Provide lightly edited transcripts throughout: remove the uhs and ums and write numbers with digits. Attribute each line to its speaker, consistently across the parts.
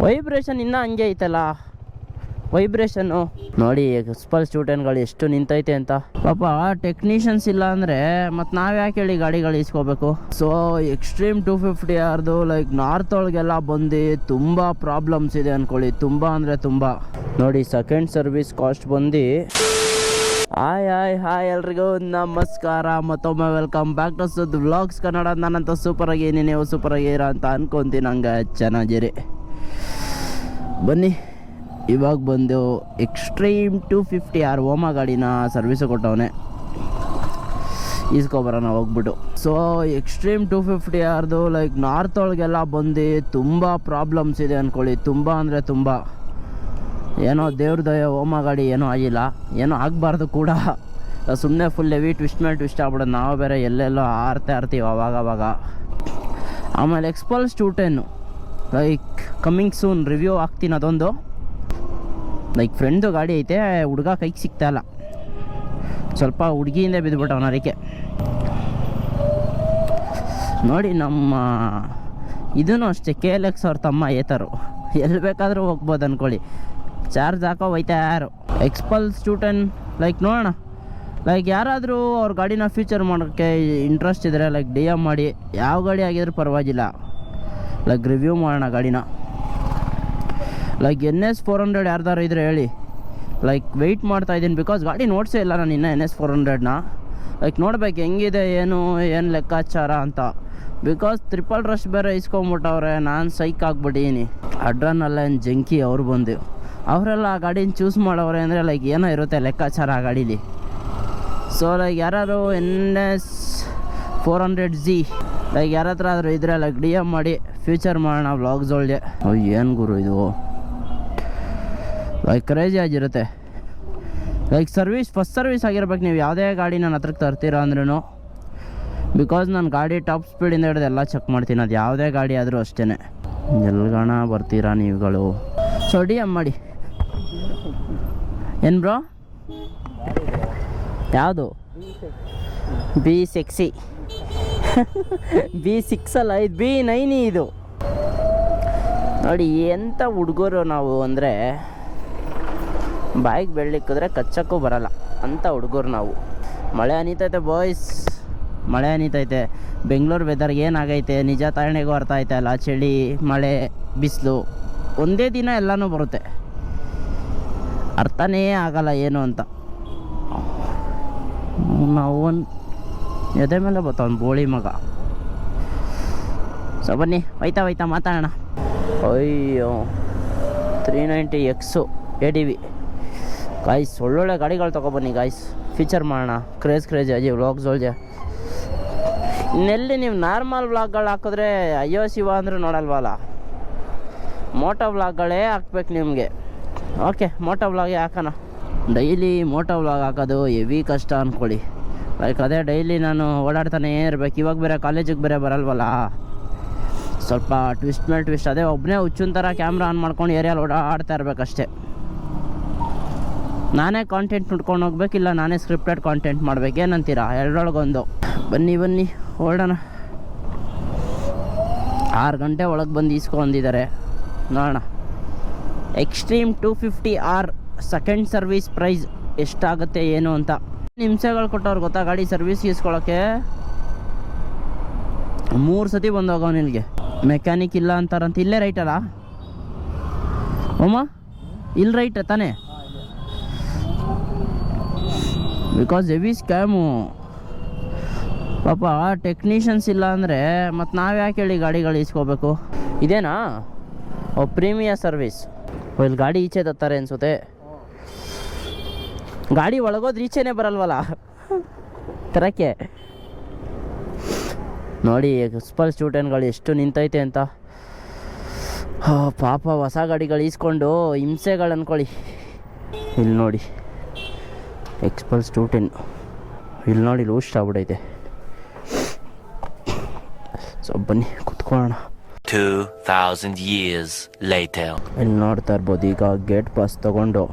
Speaker 1: Vibration ಇನ್ನೂ ಹಂಗೆ ಐತಲ್ಲ ವೈಬ್ರೇಷನ್ನು ನೋಡಿ. ಎಕ್ಸ್ಪಲ್ಸ್ 210ಗಳು ಎಷ್ಟು ನಿಂತೈತೆ ಅಂತ. ಪಾಪ ಟೆಕ್ನಿಷಿಯನ್ಸ್ ಇಲ್ಲ ಅಂದರೆ ಮತ್ತು ನಾವು ಯಾಕೆ ಹೇಳಿ ಗಾಡಿಗಳು ಇಸ್ಕೋಬೇಕು. ಸೊ ಎಕ್ಸ್ಟ್ರೀಮ್ 250 ಲೈಕ್ ನಾರ್ತ್ ಒಳಗೆಲ್ಲ ಬಂದು ತುಂಬ ಪ್ರಾಬ್ಲಮ್ಸ್ ಇದೆ ಅಂದ್ಕೊಳ್ಳಿ. ತುಂಬ ಅಂದರೆ ತುಂಬ. ನೋಡಿ ಸೆಕೆಂಡ್ ಸರ್ವಿಸ್ ಕಾಸ್ಟ್ ಬಂದು ಹಾಯ್ ಎಲ್ರಿಗೂ ನಮಸ್ಕಾರ. ಮತ್ತೊಮ್ಮೆ ವೆಲ್ಕಮ್ ಬ್ಯಾಕ್ ಟು ಸುದ್ ವ್ಲಾಗ್ಸ್ ಕನ್ನಡ. ನಾನಂತ ಸೂಪರಾಗಿ ನೀವು ಸೂಪರಾಗಿರ ಅಂತ ಅನ್ಕೊತೀನಿ. ಹಂಗೆ ಚೆನ್ನಾಗಿರಿ. ಬನ್ನಿ ಇವಾಗ ಬಂದು ಎಕ್ಸ್ಟ್ರೀಮ್ 250R ಓಮಾ ಗಾಡಿನ ಸರ್ವಿಸ್ ಕೊಟ್ಟವನೆ, ಈಸ್ಕೊಬರೋಣ ಹೋಗ್ಬಿಟ್ಟು. So extreme 250R like north ಒಳಗೆಲ್ಲ ಬಂದು ತುಂಬ ಪ್ರಾಬ್ಲಮ್ಸ್ ಇದೆ ಅಂದ್ಕೊಳ್ಳಿ. ತುಂಬ ಅಂದರೆ ತುಂಬ. ಏನೋ ದೇವ್ರ ದಯ ಓಮಾ ಗಾಡಿ ಏನೂ ಆಗಿಲ್ಲ, ಏನೋ ಆಗಬಾರ್ದು ಕೂಡ. ಸುಮ್ಮನೆ ಫುಲ್ ಹೆವಿ ಟ್ವಿಸ್ಟ್ ಮೇಲೆ ಟ್ವಿಸ್ಟ್ ಆಗ್ಬಿಡೋದು. ನಾವು ಬೇರೆ ಎಲ್ಲೆಲ್ಲೋ ಆರ್ತೀವಿ ಅವಾಗವಾಗ. ಆಮೇಲೆ ಎಕ್ಸ್ಪಲ್ಸ್ 210 ಲೈಕ್ ಕಮ್ಮಿಂಗ್ ಸೂನ್ ರಿವ್ಯೂ ಆಗ್ತೀನಿ. ಅದೊಂದು ಲೈಕ್ ಫ್ರೆಂಡ್ದು ಗಾಡಿ ಐತೆ, ಹುಡುಗ ಕೈಗೆ ಸಿಗ್ತಾಯಿಲ್ಲ. ಸ್ವಲ್ಪ ಹುಡುಗಿಯಿಂದ ಬಿದ್ದುಬಿಟ್ಟು ಅವನರಿಕೆ. ನೋಡಿ ನಮ್ಮ ಇದೂ ಅಷ್ಟೇ, KLX ಅವ್ರ ತಮ್ಮ ಏತರು ಎಲ್ಲಿ ಬೇಕಾದರೂ ಹೋಗ್ಬೋದು ಅಂದ್ಕೊಳ್ಳಿ. ಚಾರ್ಜ್ ಹಾಕೋ ಹೋಯ್ತಾ ಯಾರು. ಎಕ್ಸ್ಪಲ್ಸ್ 210 ಲೈಕ್ ನೋಡೋಣ. ಲೈಕ್ ಯಾರಾದರೂ ಅವ್ರ ಗಾಡಿನ ಫ್ಯೂಚರ್ ಮಾಡೋಕ್ಕೆ ಇಂಟ್ರೆಸ್ಟ್ ಇದ್ದರೆ ಲೈಕ್ DM ಮಾಡಿ. ಯಾವ ಗಾಡಿ ಆಗಿದ್ರೂ ಪರವಾಗಿಲ್ಲ, ಲೈಕ್ ರಿವ್ಯೂ ಮಾಡೋಣ ಗಾಡಿನ. ಲೈಕ್ NS 400 ಯಾರ್ದಾರು ಇದ್ರೆ ಹೇಳಿ. ಲೈಕ್ ವೆಯ್ಟ್ ಮಾಡ್ತಾಯಿದ್ದೀನಿ, ಬಿಕಾಸ್ ಗಾಡಿ ನೋಡ್ಸೇ ಇಲ್ಲ ನಾನು ಇನ್ನೂ NS 400ನ. ಲೈಕ್ ನೋಡ್ಬೇಕು ಹೆಂಗಿದೆ, ಏನು ಲೆಕ್ಕಾಚಾರ ಅಂತ. ಬಿಕಾಸ್ ಟ್ರಿಪಲ್ ರಶ್ ಬೇರೆ ಇಸ್ಕೊಂಬಿಟ್ಟವ್ರೆ. ನಾನು ಸೈಕ್ ಆಗ್ಬಿಟ್ಟಿದ್ದೀನಿ. ಅಡ್ರನಲ್ಲೇನು ಜಂಕಿ ಅವ್ರು ಬಂದು ಅವರೆಲ್ಲ ಆ ಗಾಡಿನ ಚೂಸ್ ಮಾಡವ್ರೆ ಅಂದರೆ ಲೈಕ್ ಏನೋ ಇರುತ್ತೆ ಲೆಕ್ಕಾಚಾರ ಆ ಗಾಡೀಲಿ. ಸೊ ಲೈಕ್ ಯಾರು NS 400Z ಲೈಕ್ ಯಾರ ಹತ್ರ ಆದರೂ ಇದ್ರೆ ಲೈಕ್ DM ಮಾಡಿ ಫ್ಯೂಚರ್ ಮಾಡೋಣ ವ್ಲಾಗ್ಸ್ ಒಳಗೆ. ಏನು ಗುರು ಇದು ಲೈಕ್ ಕ್ರೇಜಿ ಆಗಿರುತ್ತೆ. ಲೈಕ್ ಫಸ್ಟ್ ಸರ್ವಿಸ್ ಆಗಿರ್ಬೇಕು. ನೀವು ಯಾವುದೇ ಗಾಡಿ ನನ್ನ ಹತ್ರಕ್ಕೆ ತರ್ತೀರಾ ಅಂದ್ರೂ, ಬಿಕಾಸ್ ನಾನು ಗಾಡಿ ಟಾಪ್ ಸ್ಪೀಡಿಂದ ಹಿಡಿದು ಎಲ್ಲ ಚೆಕ್ ಮಾಡ್ತೀನಿ. ಅದು ಯಾವುದೇ ಗಾಡಿ ಆದರೂ ಅಷ್ಟೇ. ಎಲ್ಗಣ ಬರ್ತೀರಾ ನೀವುಗಳು. ಸೊ DM ಮಾಡಿ. ಏನು ಬ್ರೋ, ಯಾವುದು B6 B6 ಅಲ್ಲ, ಇದು B9 ಇದು. ನೋಡಿ ಎಂಥ ಹುಡುಗರು ನಾವು ಅಂದರೆ, ಬಾಯಿಗೆ ಬೆಳ್ಳಿಕ್ಕಿದ್ರೆ ಕಚ್ಚಕ್ಕೂ ಬರಲ್ಲ ಅಂಥ ಹುಡುಗರು ನಾವು. ಮಳೆ ಹನಿತೈತೆ ಬಾಯ್ಸ್, ಮಳೆ ಹನಿತೈತೆ. ಬೆಂಗಳೂರು ವೆದರ್ ಏನಾಗೈತೆ ನಿಜ ತಾರಣೆಗೂ ಅರ್ಥ ಆಯ್ತಾ ಇಲ್ಲ. ಚಳಿ, ಮಳೆ, ಬಿಸಿಲು ಒಂದೇ ದಿನ ಎಲ್ಲನೂ ಬರುತ್ತೆ. ಅರ್ಥನೇ ಆಗಲ್ಲ ಏನು ಅಂತ. ನಾವು ಒಂದು ಎದೆ ಮೇಲೆ ಬರ್ತಾವ ಬೋಳಿ ಮಗ. ಸೊ ಬನ್ನಿ ಹೋಯ್ತಾ ಮಾತಾಡೋಣ. ಅಯ್ಯೋ 390X ADV ಗಾಯ್ಸ್. ಒಳ್ಳೊಳ್ಳೆ ಗಾಡಿಗಳು ತೊಗೊಬನ್ನಿ ಗಾಯ್ಸ್, ಫೀಚರ್ ಮಾಡೋಣ. ಕ್ರೇಜ್ ಅಜಿ ವ್ಲಾಗ್ಸ್ ಒಳಗೆ. ಇನ್ನೆಲ್ಲಿ ನೀವು ನಾರ್ಮಲ್ ವ್ಲಾಗ್ಗಳು ಹಾಕಿದ್ರೆ ಅಯ್ಯೋ ಶಿವ ಅಂದರೂ ನೋಡಲ್ವಲ್ಲ. ಮೋಟೋ ವ್ಲಾಗ್ಗಳೇ ಹಾಕ್ಬೇಕು ನಿಮಗೆ. ಓಕೆ, ಮೋಟೋ ವ್ಲಾಗೇ ಹಾಕೋಣ. ಡೈಲಿ ಮೋಟೋ ವ್ಲಾಗ್ ಹಾಕೋದು ಹೆವಿ ಕಷ್ಟ ಅಂದ್ಕೊಳ್ಳಿ. ಲೈಕ್ ಅದೇ ಡೈಲಿ ನಾನು ಓಡಾಡ್ತಾನೇ ಇರ್ಬೇಕು. ಇವಾಗ ಬೇರೆ ಕಾಲೇಜಿಗೆ ಬೇರೆ ಬರಲ್ವಲ್ಲ, ಸ್ವಲ್ಪ ಟ್ವಿಸ್ಟ್ ಮೇಲೆ ಟ್ವಿಸ್ಟ್. ಅದೇ ಒಬ್ಬನೇ ಹುಚ್ಚಿನ ಥರ ಕ್ಯಾಮ್ರಾ ಆನ್ ಮಾಡ್ಕೊಂಡು ಏರಿಯಲ್ಲಿ ಓಡಾಡ್ತಾ ಇರಬೇಕಷ್ಟೇ. ನಾನೇ ಕಾಂಟೆಂಟ್ ನೋಡ್ಕೊಂಡು ಹೋಗ್ಬೇಕಿಲ್ಲ, ನಾನೇ ಸ್ಕ್ರಿಪ್ಟೆಡ್ ಕಾಂಟೆಂಟ್ ಮಾಡ್ಬೇಕು. ಏನಂತೀರಾ? ಎರಡರೊಳಗೊಂದು. ಬನ್ನಿ ಹೊರಡೋಣ. 6 ಗಂಟೆ ಒಳಗೆ ಬಂದು ಈಸ್ಕೊಂಡಿದ್ದಾರೆ. ನೋಡೋಣ extreme 250R second service price ಎಷ್ಟಾಗುತ್ತೆ ಏನು ಅಂತ. ನಿಮಿಷಗಳು ಕೊಟ್ಟವ್ರು ಗೊತ್ತಾ ಗಾಡಿ ಸರ್ವಿಸ್ ಇಸ್ಕೊಳ್ಳೋಕ್ಕೆ. 3 ಸತಿ ಬಂದು ಹೋಗೋ ನಿನಗೆ. ಮೆಕ್ಯಾನಿಕ್ ಇಲ್ಲ ಅಂತಾರಂತ. ಇಲ್ಲೇ ರೈಟಲ್ಲ ಅಮ್ಮ? ಇಲ್ಲಿ ರೈಟ್ ತಾನೇ? Because heavy scam. ಪಾಪ ಟೆಕ್ನಿಷಿಯನ್ಸ್ ಇಲ್ಲ ಅಂದರೆ ಮತ್ತು ನಾವು ಯಾಕೆ ಹೇಳಿ ಗಾಡಿಗಳು ಇಸ್ಕೋಬೇಕು. ಇದೇನಾ ಪ್ರೀಮಿಯರ್ ಸರ್ವಿಸ್. ಇಲ್ಲಿ ಗಾಡಿ ಈಚೆ ತತ್ತಾರೆ ಅನಿಸುತ್ತೆ. ಗಾಡಿ ಒಳಗೋದ್ರೆ ಈಚೆನೇ ಬರಲ್ವಲ್ಲ ತರಕ್ಕೆ. ನೋಡಿ ಎಕ್ಸ್ಪಲ್ಸ್ 210ಗಳು ಎಷ್ಟು ನಿಂತೈತೆ ಅಂತ. ಪಾಪ ಹೊಸ ಗಾಡಿಗಳು ಈಸ್ಕೊಂಡು ಹಿಂಸೆಗಳು ಅಂದ್ಕೊಳ್ಳಿ. ಇಲ್ಲಿ ನೋಡಿ ಎಕ್ಸ್ಪಲ್ಸ್ 210, ಇಲ್ಲಿ ನೋಡಿ ಲೂಸ್ಟ್ ಆಗ್ಬಿಡೈತೆ. ಸೊ ಬನ್ನಿ ಕುತ್ಕೊಳ್ಳೋಣ.
Speaker 2: 2000 years later.
Speaker 1: ಇಲ್ಲಿ ನೋಡ್ತಾ ಇರ್ಬೋದು. ಈಗ ಗೇಟ್ ಪಾಸ್ ತೊಗೊಂಡು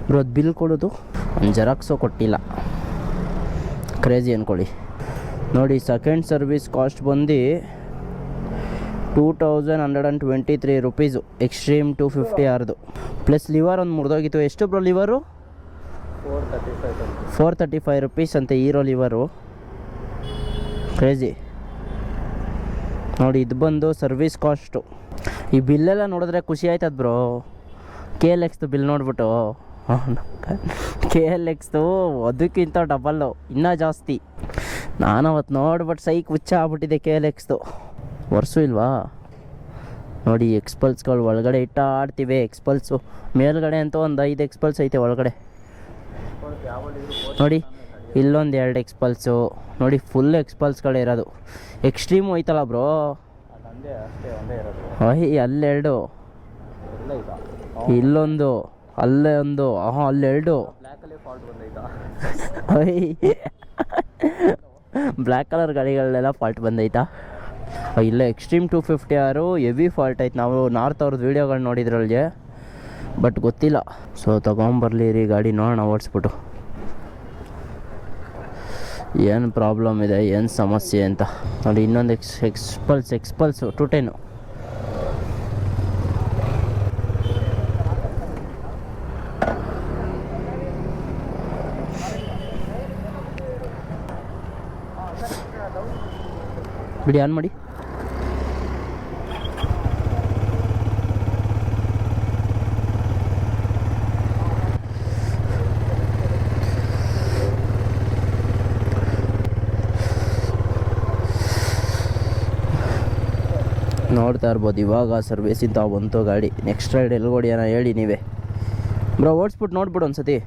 Speaker 1: ಬ್ರೋದು ಬಿಲ್ ಕೊಡೋದು, ಒಂದು ಜೆರಾಕ್ಸು ಕೊಟ್ಟಿಲ್ಲ. ಕ್ರೇಜಿ ಅಂದ್ಕೊಳ್ಳಿ. ನೋಡಿ ಸೆಕೆಂಡ್ ಸರ್ವಿಸ್ ಕಾಸ್ಟ್ ಬಂದು 2123 ರುಪೀಸು ಎಕ್ಸ್ಟ್ರೀಮ್ 250 ಆರ್ದು. ಪ್ಲಸ್ ಲಿವರ್ ಒಂದು ಮುರಿದೋಗಿತ್ತು. ಎಷ್ಟು ಬ್ರೋ ಲಿವರು? 435 ರುಪೀಸ್ ಅಂತೆ ಹೀರೋ ಲಿವರು. ಕ್ರೇಜಿ ನೋಡಿ. ಇದು ಬಂದು ಸರ್ವಿಸ್ ಕಾಸ್ಟು. ಈ ಬಿಲ್ಲೆಲ್ಲ ನೋಡಿದ್ರೆ ಖುಷಿ ಆಯ್ತದ ಬ್ರೋ. KLXದು ಬಿಲ್ ನೋಡ್ಬಿಟ್ಟು KLXದು ಅದಕ್ಕಿಂತ ಡಬಲ್ಲು, ಇನ್ನೂ ಜಾಸ್ತಿ. ನಾನು ಅವತ್ತು ನೋಡ್ಬಿಟ್ಟು ಸೈಕ್ ಹುಚ್ಚ ಆಗ್ಬಿಟ್ಟಿದೆ KLXದು. ವರ್ಷು ಇಲ್ವಾ ನೋಡಿ. ಎಕ್ಸ್ಪಲ್ಸ್ಗಳು ಒಳಗಡೆ ಆಡ್ತಿವೆ. ಎಕ್ಸ್ಪಲ್ಸು ಮೇಲ್ಗಡೆ ಅಂತೂ ಒಂದು 5 ಎಕ್ಸ್ಪಲ್ಸ್ ಐತೆ ಒಳಗಡೆ ನೋಡಿ. ಇಲ್ಲೊಂದು 2 ಎಕ್ಸ್ಪಲ್ಸು ನೋಡಿ. ಫುಲ್ ಎಕ್ಸ್ಪಲ್ಸ್ಗಳೇ ಇರೋದು. ಎಕ್ಸ್ಟ್ರೀಮು ಐತಲ್ಲ ಬ್ರೋ, ಅಲ್ಲೆರಡು, ಇಲ್ಲೊಂದು, ಅಲ್ಲೇ ಒಂದು, ಅಲ್ಲೆರಡು. ಬ್ಲ್ಯಾಕ್ ಕಲರ್ ಗಾಡಿಗಳನ್ನೆಲ್ಲ ಫಾಲ್ಟ್ ಬಂದೈತಾ? ಇಲ್ಲ ಎಕ್ಸ್ಟ್ರೀಮ್ 250 ಆರು ಹೆವಿ ಫಾಲ್ಟ್ ಐತೆ. ನಾವು ನಾರ್ತ್ ಅವ್ರದ್ದು ವೀಡಿಯೋಗಳು ನೋಡಿದ್ರಲ್ಲಿಗೆ, ಬಟ್ ಗೊತ್ತಿಲ್ಲ. ಸೊ ತೊಗೊಂಬರ್ಲಿ ರೀ ಗಾಡಿ, ನೋಡೋಣ ಓಡಿಸ್ಬಿಟ್ಟು ಏನು ಪ್ರಾಬ್ಲಮ್ ಇದೆ, ಏನು ಸಮಸ್ಯೆ ಅಂತ ನೋಡಿ. ಇನ್ನೊಂದು ಎಕ್ಸ್ಪಲ್ಸು 210. ಬಿಡಿ, ಆನ್ ಮಾಡಿ. ನೋಡ್ತಾ ಇರ್ಬೋದು ಇವಾಗ ಸರ್ವಿಸಿಂದ ಬಂತು ಗಾಡಿ. ನೆಕ್ಸ್ಟ್ ರೈಡ್ ಎಲ್ಲಿ ಹೊಡಿಯೋಣ ಹೇಳಿ ನೀವೇ ಬ್ರೋ. ಓಡಿಸ್ಬಿಟ್ಟು ನೋಡ್ಬಿಡು ಒಂದ್ಸತಿ.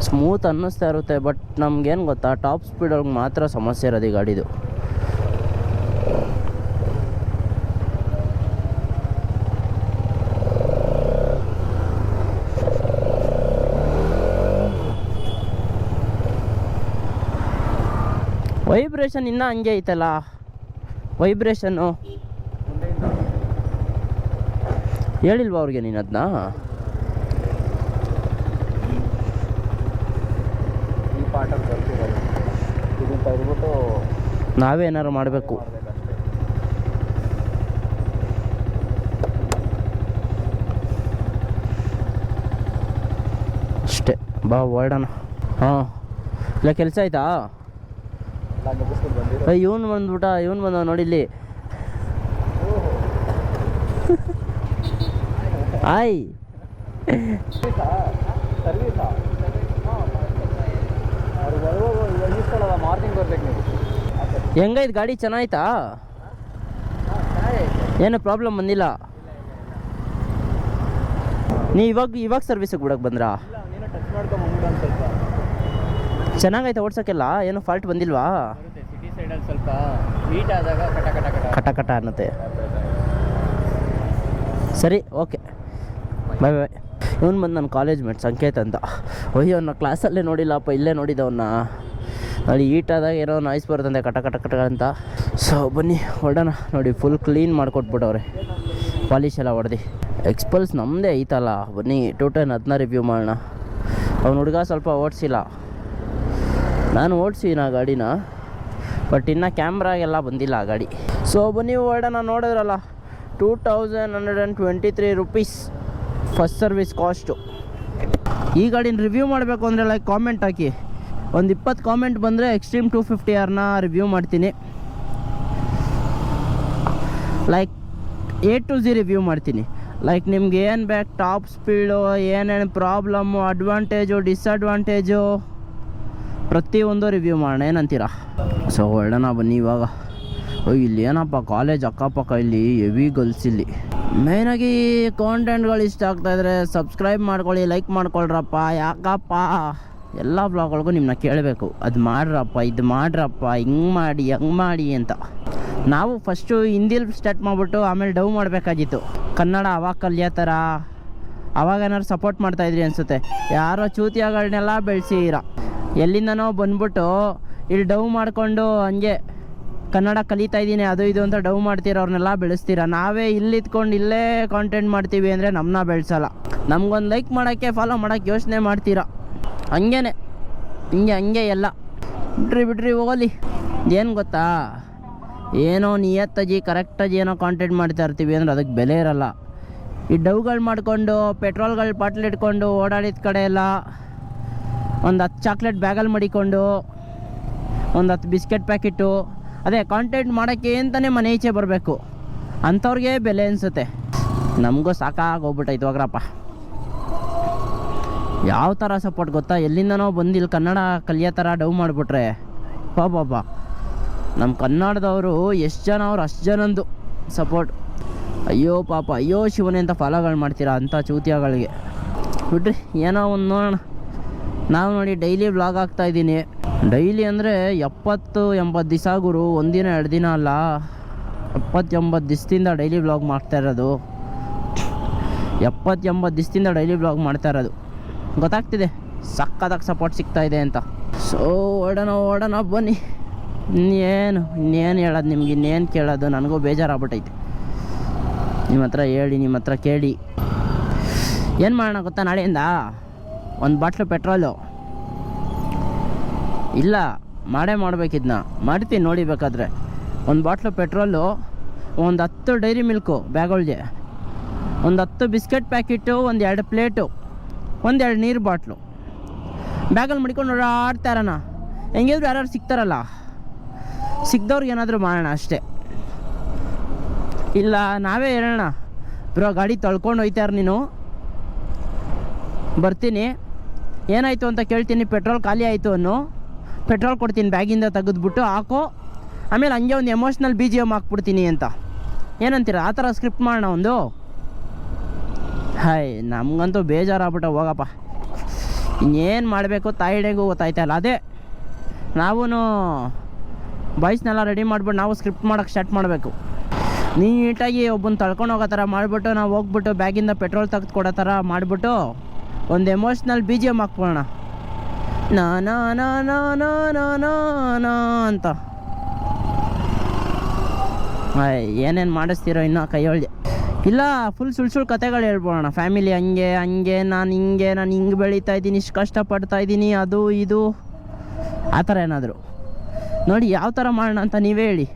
Speaker 1: ಸ್ಮೂತ್ ಅನ್ನಿಸ್ತಾ ಇರುತ್ತೆ, ಬಟ್ ನಮ್ಗೇನು ಗೊತ್ತಾ, ಟಾಪ್ ಸ್ಪೀಡೊಳಗೆ ಮಾತ್ರ ಸಮಸ್ಯೆ ಇರೋದು ಈ ಗಾಡಿದು. ವೈಬ್ರೇಷನ್ ಇನ್ನೂ ಹಂಗೆ ಐತಲ್ಲ, ವೈಬ್ರೇಷನ್ನು ಹೇಳಿಲ್ವಾ ಅವ್ರಿಗೆ ನೀನು ಅದನ್ನ? ನಾವೇ ಏನಾರು ಮಾಡಬೇಕು. ಅಷ್ಟೇ, ಬಾ ಹೊರಡೋಣ. ಹಾಂ, ಇಲ್ಲ ಕೆಲಸ ಆಯ್ತಾ? ಇವನು ಬಂದ್ಬಿಟ್ಟ, ಇವನು ಬಂದ ನೋಡಿ ಇಲ್ಲಿ. ಆಯ್ ಹೆಂಗೈತೆ ಗಾಡಿ? ಚೆನ್ನಾಯ್ತಾ? ಏನು ಪ್ರಾಬ್ಲಮ್ ಬಂದಿಲ್ಲ? ನೀ ಇವಾಗ ಸರ್ವಿಸಿಗೆ ಬಿಡಕ್ಕೆ ಬಂದ್ರಾ? ಚೆನ್ನಾಗೈತೆ ಓಡ್ಸೋಕ್ಕೆಲ್ಲ? ಏನು ಫಾಲ್ಟ್ ಬಂದಿಲ್ವಾ?
Speaker 3: ಸಿಟಿ ಸೈಡಲ್ಲಿ ಸ್ವಲ್ಪ ಹೀಟ್ ಆದಾಗ
Speaker 1: ಕಟ ಅನ್ನತ್ತೆ. ಸರಿ, ಓಕೆ, ಬಾಯ್ ಬಾಯ್. ಇವನು ಬಂದು ನನ್ನ ಕಾಲೇಜ್ ಮೇಟ್ ಸಂಕೇತ್ ಅಂತ. ಅಯ್ಯೋ, ಅವನ್ನ ಕ್ಲಾಸಲ್ಲೇ ನೋಡಿಲ್ಲಪ್ಪ, ಇಲ್ಲೇ ನೋಡಿದ್ದವನ್ನ. ಅಲ್ಲಿ ಈಟಾದಾಗ ಏನೋ ನಾಯ್ಸ್ ಬರ್ತಂತೆ, ಕಟ ಅಂತ. ಸೊ ಬನ್ನಿ ಹೊರಡೋಣ. ನೋಡಿ ಫುಲ್ ಕ್ಲೀನ್ ಮಾಡಿಕೊಟ್ಬಿಟ್ಟವ್ರೆ, ಪಾಲಿಶ್ ಎಲ್ಲ ಹೊಡೆದು. ಎಕ್ಸ್ಪಲ್ಸ್ ನಮ್ಮದೇ ಐತಲ್ಲ, ಬನ್ನಿ 210 ಅದನ್ನ ರಿವ್ಯೂ ಮಾಡೋಣ. ಅವ್ನು ಹುಡುಗ ಸ್ವಲ್ಪ ಓಡಿಸಿಲ್ಲ, ನಾನು ಓಡಿಸಿನ ಗಾಡಿನ, ಬಟ್ ಇನ್ನು ಕ್ಯಾಮ್ರಾಗೆಲ್ಲ ಬಂದಿಲ್ಲ ಆ ಗಾಡಿ. ಸೊ ಬನ್ನಿ ಹೊರಡೋಣ. ನೋಡಿದ್ರಲ್ಲ, 2123 ರುಪೀಸ್ ಫಸ್ಟ್ ಸರ್ವಿಸ್ ಕಾಸ್ಟು. ಈ ಗಾಡಿನ ರಿವ್ಯೂ ಮಾಡಬೇಕು ಅಂದರೆ ಲೈಕ್ ಕಾಮೆಂಟ್ ಹಾಕಿ. ಒಂದು 20 ಕಾಮೆಂಟ್ ಬಂದರೆ ಎಕ್ಸ್ಟ್ರೀಮ್ 250 ಆರ್ನ ರಿವ್ಯೂ ಮಾಡ್ತೀನಿ. Like A to Z review ಮಾಡ್ತೀನಿ. ಲೈಕ್ ನಿಮ್ಗೆ ಏನು ಬೇಕು, ಟಾಪ್ ಸ್ಪೀಡು, ಏನೇನು ಪ್ರಾಬ್ಲಮ್ಮು, ಅಡ್ವಾಂಟೇಜು, ಡಿಸ್ಅಡ್ವಾಂಟೇಜು, ಪ್ರತಿಯೊಂದು ರಿವ್ಯೂ ಮಾಡೋಣ, ಏನಂತೀರಾ? ಸೊ ಹೊರಡೋಣ ಬನ್ನಿ ಇವಾಗ. ಇಲ್ಲಿ ಏನಪ್ಪ ಕಾಲೇಜ್ ಅಕ್ಕಪಕ್ಕ ಇಲ್ಲಿ ಹೆವಿ ಗರ್ಲ್ಸ್. ಇಲ್ಲಿ ಮೇಯ್ನಾಗಿ ಕಾಂಟೆಂಟ್ಗಳು ಇಷ್ಟ ಆಗ್ತಾಯಿದ್ರೆ ಸಬ್ಸ್ಕ್ರೈಬ್ ಮಾಡ್ಕೊಳ್ಳಿ, ಲೈಕ್ ಮಾಡ್ಕೊಳ್ರಪ್ಪ. ಯಾಕಪ್ಪ ಎಲ್ಲ ಬ್ಲಾಗ್ಗಳಿಗೂ ನಿಮ್ಮನ್ನ ಕೇಳಬೇಕು, ಅದು ಮಾಡ್ರಪ್ಪ, ಇದು ಮಾಡ್ರಪ್ಪ, ಹಿಂಗೆ ಮಾಡಿ ಹಂಗೆ ಮಾಡಿ ಅಂತ. ನಾವು ಫಸ್ಟು ಹಿಂದಿಲಿ ಸ್ಟಾರ್ಟ್ ಮಾಡಿಬಿಟ್ಟು ಆಮೇಲೆ ಡವ್ ಮಾಡಬೇಕಾಗಿತ್ತು. ಕನ್ನಡ ಅವಾಗ ಕಲಿಯೋ ಥರ ಅವಾಗ ಏನಾದ್ರು ಸಪೋರ್ಟ್ ಮಾಡ್ತಾಯಿದ್ರಿ ಅನಿಸುತ್ತೆ. ಯಾರೋ ಚೂತಿಯಾಗಳನ್ನೆಲ್ಲ ಬೆಳೆಸಿರ, ಎಲ್ಲಿಂದನೋ ಬಂದ್ಬಿಟ್ಟು ಇಲ್ಲಿ ಡವ್ ಮಾಡಿಕೊಂಡು ಹಂಗೆ ಕನ್ನಡ ಕಲಿತಾ ಇದ್ದೀನಿ ಅದು ಇದು ಅಂತ ಡವ್ ಮಾಡ್ತೀರ, ಅವ್ರನ್ನೆಲ್ಲ ಬೆಳೆಸ್ತೀರ. ನಾವೇ ಇಲ್ಲಿತ್ಕೊಂಡು ಇಲ್ಲೇ ಕಾಂಟೆಂಟ್ ಮಾಡ್ತೀವಿ ಅಂದರೆ ನಮ್ಮನ್ನ ಬೆಳೆಸಲ್ಲ. ನಮ್ಗೊಂದು ಲೈಕ್ ಮಾಡೋಕ್ಕೆ ಫಾಲೋ ಮಾಡೋಕ್ಕೆ ಯೋಚನೆ ಮಾಡ್ತೀರ. ಹಂಗೇನೆ ಹಂಗೆ ಎಲ್ಲ ಬಿಡ್ರಿ ಹೋಗಲಿ. ಏನು ಗೊತ್ತಾ, ಏನೋ ನಿಯತ್ತಾಗಿ ಕರೆಕ್ಟಾಗಿ ಏನೋ ಕಾಂಟೆಂಟ್ ಮಾಡ್ತಾ ಇರ್ತೀವಿ ಅಂದರೆ ಅದಕ್ಕೆ ಬೆಲೆ ಇರಲ್ಲ. ಈ ಡವ್ಗಳು ಮಾಡಿಕೊಂಡು ಪೆಟ್ರೋಲ್ಗಳು ಬಾಟ್ಲ್ ಇಟ್ಕೊಂಡು ಓಡಾಡಿದ ಕಡೆ ಎಲ್ಲ ಒಂದು 10 ಚಾಕ್ಲೇಟ್ ಬ್ಯಾಗಲ್ಲಿ ಮಡಿಕೊಂಡು ಒಂದು 10 ಬಿಸ್ಕೆಟ್ ಪ್ಯಾಕೆಟು, ಅದೇ ಕಾಂಟೆಂಟ್ ಮಾಡೋಕ್ಕೆ ಅಂತಲೇ ಮನೆ ಈಚೆ ಬರಬೇಕು ಅಂಥವ್ರಿಗೆ ಬೆಲೆ ಅನಿಸುತ್ತೆ. ನಮಗೂ ಸಾಕಾಗೋಗ್ಬಿಟ್ಟೈತೆ ಹೋಗ್ರಪ್ಪ. ಯಾವ ಥರ ಸಪೋರ್ಟ್ ಗೊತ್ತಾ, ಎಲ್ಲಿಂದನೋ ಬಂದು ಇಲ್ಲಿ ಕನ್ನಡ ಕಲಿಯೋ ಥರ ಡವ್ ಮಾಡಿಬಿಟ್ರೆ ಪಾಪ ನಮ್ಮ ಕನ್ನಡದವರು ಎಷ್ಟು ಜನ ಅವ್ರು ಅಷ್ಟು ಜನಂದು ಸಪೋರ್ಟ್. ಅಯ್ಯೋ ಪಾಪ, ಅಯ್ಯೋ ಶಿವನೇ ಅಂತ ಫಾಲೋಗಳು ಮಾಡ್ತೀರಾ ಅಂಥ ಚೂತಿಯಾಗಳಿಗೆ. ಬಿಡ್ರಿ, ಏನೋ ಒಂದು ನೋಡೋಣ. ನಾವು ನೋಡಿ ಡೈಲಿ ವ್ಲಾಗ್ ಆಗ್ತಾಯಿದ್ದೀನಿ. ಡೈಲಿ ಅಂದರೆ 70-80 ದಿವಸ ಗುರು, ಒಂದಿನ 2 ದಿನ ಅಲ್ಲ, 70-80 ದಿವಸದಿಂದ ಡೈಲಿ ವ್ಲಾಗ್ ಮಾಡ್ತಾ ಇರೋದು. 70-80 ದಿವಸದಿಂದ ಡೈಲಿ ವ್ಲಾಗ್ ಮಾಡ್ತಾ ಇರೋದು. ಗೊತ್ತಾಗ್ತಿದೆ ಸಕ್ಕತ್ತಾಗಿ ಸಪೋರ್ಟ್ ಸಿಗ್ತಾಯಿದೆ ಅಂತ. ಸೊ ಓಡೋಣ ಬನ್ನಿ. ಇನ್ನೇನು ಹೇಳೋದು ನಿಮ್ಗೆ, ಇನ್ನೇನು ಕೇಳೋದು, ನನಗೂ ಬೇಜಾರಾಗ್ಬಿಟ್ಟೈತೆ. ನಿಮ್ಮ ಹತ್ರ ಹೇಳಿ, ನಿಮ್ಮ ಹತ್ರ ಕೇಳಿ. ಏನು ಮಾಡೋಣ ಗೊತ್ತಾ, ನಾಳೆಯಿಂದ 1 ಬಾಟ್ಲು ಪೆಟ್ರೋಲು ಇಲ್ಲ ಮಾಡಬೇಕಿದ್ನ ಮಾಡ್ತೀನಿ ನೋಡಿ. ಬೇಕಾದರೆ 1 ಬಾಟ್ಲು ಪೆಟ್ರೋಲು, ಒಂದು 10 ಡೈರಿ ಮಿಲ್ಕು ಬ್ಯಾಗೊಳ್ಗೆ, ಒಂದು 10 ಬಿಸ್ಕೆಟ್ ಪ್ಯಾಕೆಟು, ಒಂದು 2 ಪ್ಲೇಟು, 1-2 ನೀರು ಬಾಟ್ಲು ಬ್ಯಾಗಲ್ಲಿ ಮಡಿಕೊಂಡು ಓಡಾಡ್ತಾ ಇರೋಣ. ಹೆಂಗಿದ್ರು ಯಾರು ಸಿಗ್ತಾರಲ್ಲ, ಸಿಗ್ದವ್ರಿಗೆ ಏನಾದರೂ ಮಾಡೋಣ ಅಷ್ಟೇ. ಇಲ್ಲ ನಾವೇ ಹೇಳೋಣ, ಬ್ರೋ ಗಾಡಿ ತೊಳ್ಕೊಂಡು ಹೋಯ್ತಾರ ನೀನು, ಬರ್ತೀನಿ, ಏನಾಯಿತು ಅಂತ ಕೇಳ್ತೀನಿ, ಪೆಟ್ರೋಲ್ ಖಾಲಿ ಆಯಿತು ಅನ್ನೋ, ಪೆಟ್ರೋಲ್ ಕೊಡ್ತೀನಿ ಬ್ಯಾಗಿಂದ ತೆಗೆದ್ಬಿಟ್ಟು ಹಾಕೋ, ಆಮೇಲೆ ಹಂಗೆ ಒಂದು ಎಮೋಷ್ನಲ್ BGM ಹಾಕ್ಬಿಡ್ತೀನಿ ಅಂತ. ಏನಂತೀರ? ಆ ಥರ ಸ್ಕ್ರಿಪ್ಟ್ ಮಾಡೋಣ ಒಂದು. ಹಾಯ್, ನಮಗಂತೂ ಬೇಜಾರಾಗ್ಬಿಟ್ಟು ಹೋಗಪ್ಪ. ಇನ್ನೇನು ಮಾಡಬೇಕು ತಾಯಿಡೆಗೂ ಗೊತ್ತಾಯ್ತಲ್ಲ. ಅದೇ ನಾವೂ ಬಾಯ್ಸ್ನೆಲ್ಲ ರೆಡಿ ಮಾಡ್ಬಿಟ್ಟು ನಾವು ಸ್ಕ್ರಿಪ್ಟ್ ಮಾಡೋಕ್ಕೆ ಸ್ಟಾರ್ಟ್ ಮಾಡಬೇಕು. ನೀಟಾಗಿ ಒಬ್ಬನ ತಳ್ಕೊಂಡು ಹೋಗೋ ಥರ ಮಾಡಿಬಿಟ್ಟು ನಾವು ಹೋಗ್ಬಿಟ್ಟು ಬ್ಯಾಗಿಂದ ಪೆಟ್ರೋಲ್ ತೆಗೆದು ಕೊಡೋ ಥರ ಮಾಡಿಬಿಟ್ಟು ಒಂದು ಎಮೋಷ್ನಲ್ BGM ಹಾಕ್ಬೋಣ. ನಾ ಅಂತ. ಏನೇನು ಮಾಡಿಸ್ತೀರೋ ಇನ್ನೂ ಕೈಯೊಳಗೆ. ಇಲ್ಲ ಫುಲ್ ಸುಳ್ಳು ಕತೆಗಳು ಹೇಳ್ಬೋಣ. ಫ್ಯಾಮಿಲಿ ಹಂಗೆ ನಾನು ಹಿಂಗೆ ಬೆಳೀತಾ ಇದ್ದೀನಿ, ಇಷ್ಟು ಕಷ್ಟಪಡ್ತಾ ಇದ್ದೀನಿ, ಅದು ಇದು ಆ ಥರ ಏನಾದರೂ ನೋಡಿ. ಯಾವ ಥರ ಮಾಡೋಣ ಅಂತ ನೀವೇ ಹೇಳಿ,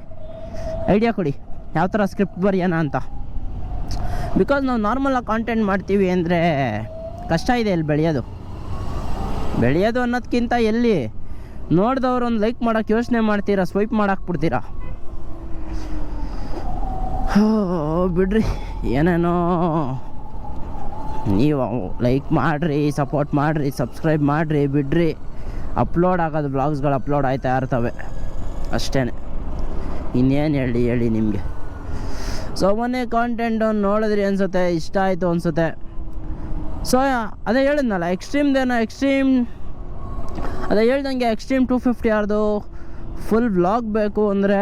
Speaker 1: ಐಡಿಯಾ ಕೊಡಿ, ಯಾವ ಥರ ಸ್ಕ್ರಿಪ್ಟ್ ಬರೆಯೋಣ ಅಂತ. ಬಿಕಾಸ್ ನಾವು ನಾರ್ಮಲಾಗಿ ಕಾಂಟೆಂಟ್ ಮಾಡ್ತೀವಿ ಅಂದರೆ ಕಷ್ಟ ಇದೆ ಇಲ್ಲಿ ಬೆಳೆಯೋದು ಅನ್ನೋದಕ್ಕಿಂತ ಎಲ್ಲಿ ನೋಡಿದವ್ರು ಒಂದು ಲೈಕ್ ಮಾಡೋಕ್ಕೆ ಯೋಚನೆ ಮಾಡ್ತೀರಾ, ಸ್ವೈಪ್ ಮಾಡಾಕ್ಬಿಡ್ತೀರಾ. ಬಿಡ್ರಿ, ಏನೇನೋ ನೀವು ಲೈಕ್ ಮಾಡಿರಿ, ಸಪೋರ್ಟ್ ಮಾಡಿರಿ, ಸಬ್ಸ್ಕ್ರೈಬ್ ಮಾಡಿರಿ, ಬಿಡ್ರಿ. ಅಪ್ಲೋಡ್ ಆಗೋದು ವ್ಲಾಗ್ಸ್ಗಳು ಅಪ್ಲೋಡ್ ಆಯ್ತಾ ಇರ್ತವೆ ಅಷ್ಟೇ. ಇನ್ನೇನು ಹೇಳಿ ನಿಮಗೆ. ಸೊ ಮೊನ್ನೆ ಕಾಂಟೆಂಟ್ ನೋಡಿದ್ರಿ ಅನಿಸುತ್ತೆ, ಇಷ್ಟ ಆಯಿತು ಅನಿಸುತ್ತೆ. ಸೊ ಅದೇ ಹೇಳಿದ್ನಲ್ಲ, ಅದೇ ಹೇಳ್ದಂಗೆ ಎಕ್ಸ್ಟ್ರೀಮ್ 250 ಯಾರ್ದು ಫುಲ್ ವ್ಲಾಗ್ ಬೇಕು ಅಂದರೆ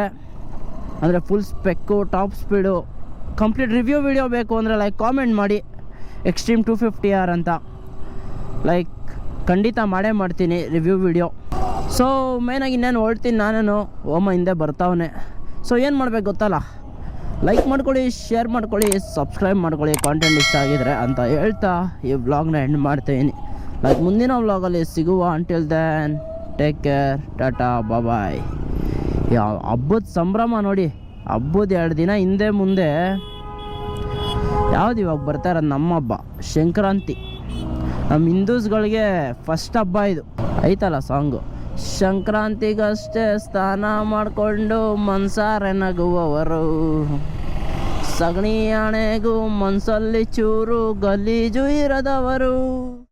Speaker 1: full spec, top speed, complete review video ಬೇಕು ಅಂದರೆ ಲೈಕ್ ಕಾಮೆಂಟ್ ಮಾಡಿ ಎಕ್ಸ್ಟ್ರೀಮ್ 250 ಯಾರ್ ಅಂತ. ಲೈಕ್ ಖಂಡಿತ ಮಾಡ್ತೀನಿ ರಿವ್ಯೂ ವಿಡಿಯೋ. ಸೊ ಮೇಯ್ನಾಗಿ ಇನ್ನೇನು ಹೊರಡ್ತೀನಿ ನಾನು, ಓಮ ಹಿಂದೆ ಬರ್ತಾವನೆ. ಸೊ ಏನು ಮಾಡ್ಬೇಕು ಗೊತ್ತಲ್ಲ, ಲೈಕ್ ಮಾಡ್ಕೊಳ್ಳಿ, ಶೇರ್ ಮಾಡ್ಕೊಳ್ಳಿ, ಸಬ್ಸ್ಕ್ರೈಬ್ ಮಾಡ್ಕೊಳ್ಳಿ ಕಾಂಟೆಂಟ್ ಇಷ್ಟ ಆಗಿದ್ರೆ ಅಂತ ಹೇಳ್ತಾ ಈ ವ್ಲಾಗ್ನ ಎಂಡ್ ಮಾಡ್ತೀನಿ. ಲೈಕ್ ಮುಂದಿನ ವ್ಲಾಗಲ್ಲಿ ಸಿಗುವ. Until then take care, tata, bye. ಯಾವ ಹಬ್ಬದ ಸಂಭ್ರಮ ನೋಡಿ, ಹಬ್ಬದ 2 ದಿನ ಹಿಂದೆ ಮುಂದೆ ಯಾವ್ದು ಇವಾಗ ಬರ್ತಾ ಇರೋದು ನಮ್ಮ ಹಬ್ಬ ಸಂಕ್ರಾಂತಿ. ನಮ್ಮ ಹಿಂದೂಸ್ಗಳಿಗೆ ಫಸ್ಟ್ ಹಬ್ಬ ಇದು. ಐತಲ್ಲ ಸಾಂಗು, ಸಂಕ್ರಾಂತಿಗಷ್ಟೇ ಸ್ನಾನ ಮಾಡಿಕೊಂಡು ಮನ್ಸಾರೆ ನಗುವವರು, ಸಗಣಿ ಆಣೆಗೂ ಮನಸ್ಸಲ್ಲಿ ಚೂರು ಗಲೀಜು ಇರದವರು.